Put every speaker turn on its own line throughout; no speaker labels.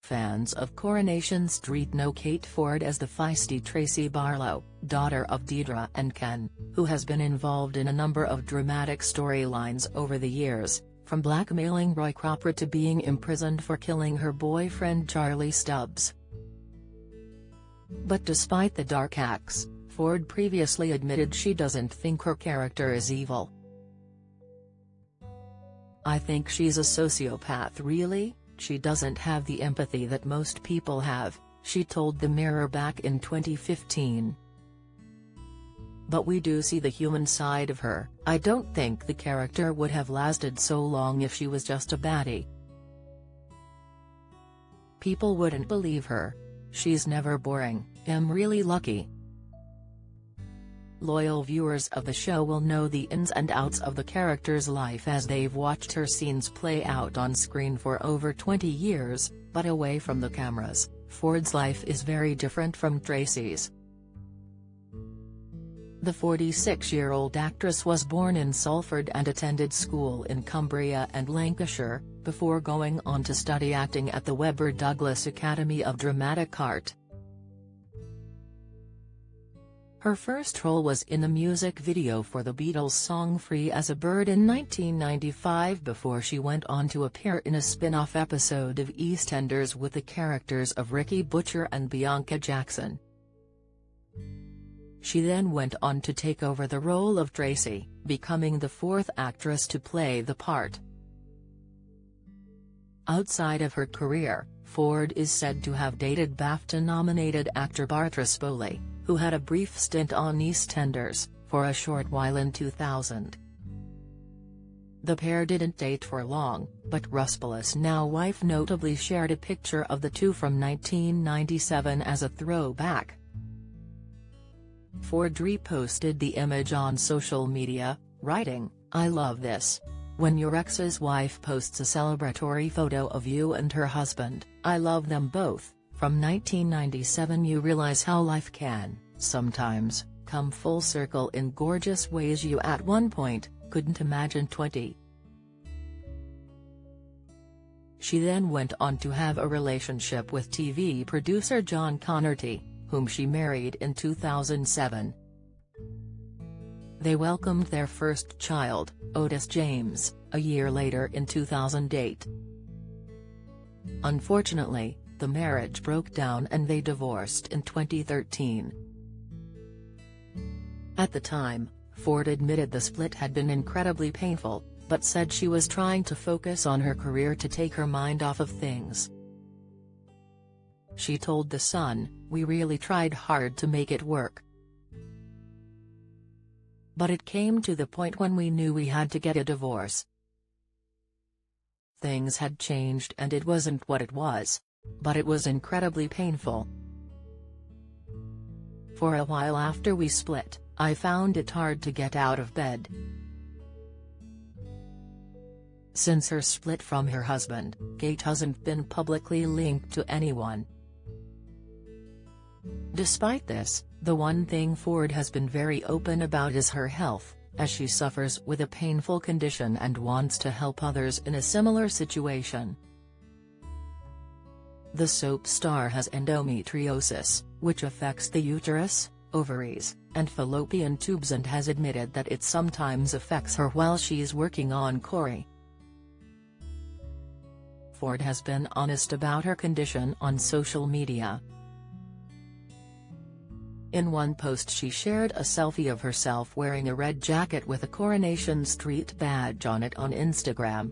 Fans of Coronation Street know Kate Ford as the feisty Tracy Barlow, daughter of Deidre and Ken, who has been involved in a number of dramatic storylines over the years, from blackmailing Roy Cropper to being imprisoned for killing her boyfriend Charlie Stubbs. But despite the dark acts, Ford previously admitted she doesn't think her character is evil. "I think she's a sociopath really. She doesn't have the empathy that most people have," she told the Mirror back in 2015. "But we do see the human side of her. I don't think the character would have lasted so long if she was just a baddie. People wouldn't believe her. She's never boring. I'm really lucky." Loyal viewers of the show will know the ins and outs of the character's life as they've watched her scenes play out on screen for over 20 years, but away from the cameras, Ford's life is very different from Tracy's. The 46-year-old actress was born in Salford and attended school in Cumbria and Lancashire, before going on to study acting at the Webber Douglas Academy of Dramatic Art. Her first role was in the music video for the Beatles' song Free as a Bird in 1995 before she went on to appear in a spin-off episode of EastEnders with the characters of Ricky Butcher and Bianca Jackson. She then went on to take over the role of Tracy, becoming the fourth actress to play the part. Outside of her career, Ford is said to have dated BAFTA-nominated actor Barlow, who had a brief stint on EastEnders, for a short while in 2000. The pair didn't date for long, but Ruspolis' now wife notably shared a picture of the two from 1997 as a throwback. Ford reposted the image on social media, writing, "I love this. When your ex's wife posts a celebratory photo of you and her husband, I love them both. From 1997 you realize how life can, sometimes, come full circle in gorgeous ways you at one point couldn't imagine 20. She then went on to have a relationship with TV producer John Connerty, whom she married in 2007. They welcomed their first child, Otis James, a year later in 2008. Unfortunately, the marriage broke down and they divorced in 2013. At the time, Ford admitted the split had been incredibly painful, but said she was trying to focus on her career to take her mind off of things. She told The Sun, "We really tried hard to make it work. But it came to the point when we knew we had to get a divorce. Things had changed and it wasn't what it was. But it was incredibly painful. For a while after we split, I found it hard to get out of bed." Since her split from her husband, Kate hasn't been publicly linked to anyone. Despite this, the one thing Ford has been very open about is her health, as she suffers with a painful condition and wants to help others in a similar situation. The soap star has endometriosis, which affects the uterus, ovaries, and fallopian tubes, and has admitted that it sometimes affects her while she's working on Corrie. Ford has been honest about her condition on social media. In one post she shared a selfie of herself wearing a red jacket with a Coronation Street badge on it on Instagram.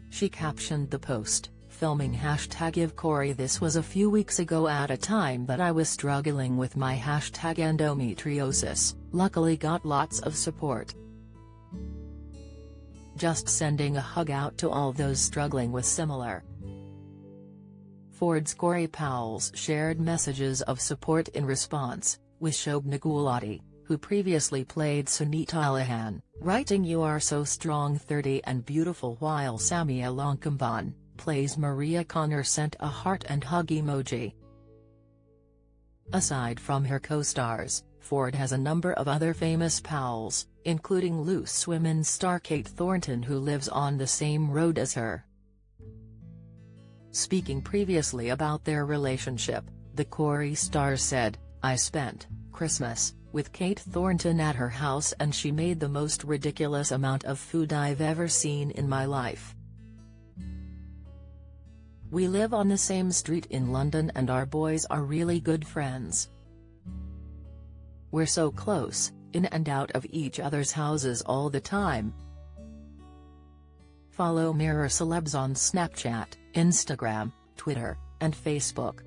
She captioned the post, filming #GiveCorrie. "This was a few weeks ago at a time that I was struggling with my #endometriosis, luckily got lots of support. Just sending a hug out to all those struggling with similar." Ford's Corrie pals shared messages of support in response, with Shobna Gulati, who previously played Sunita Alahan, writing "You are so strong 30 and beautiful," while Samia Lankamban, plays Maria Connor, sent a heart and hug emoji. Aside from her co-stars, Ford has a number of other famous pals, including Loose Women's star Kate Thornton, who lives on the same road as her. Speaking previously about their relationship, the Corey star said, "I spent Christmas with Kate Thornton at her house and she made the most ridiculous amount of food I've ever seen in my life. We live on the same street in London and our boys are really good friends. We're so close, in and out of each other's houses all the time." Follow Mirror Celebs on Snapchat, Instagram, Twitter, and Facebook.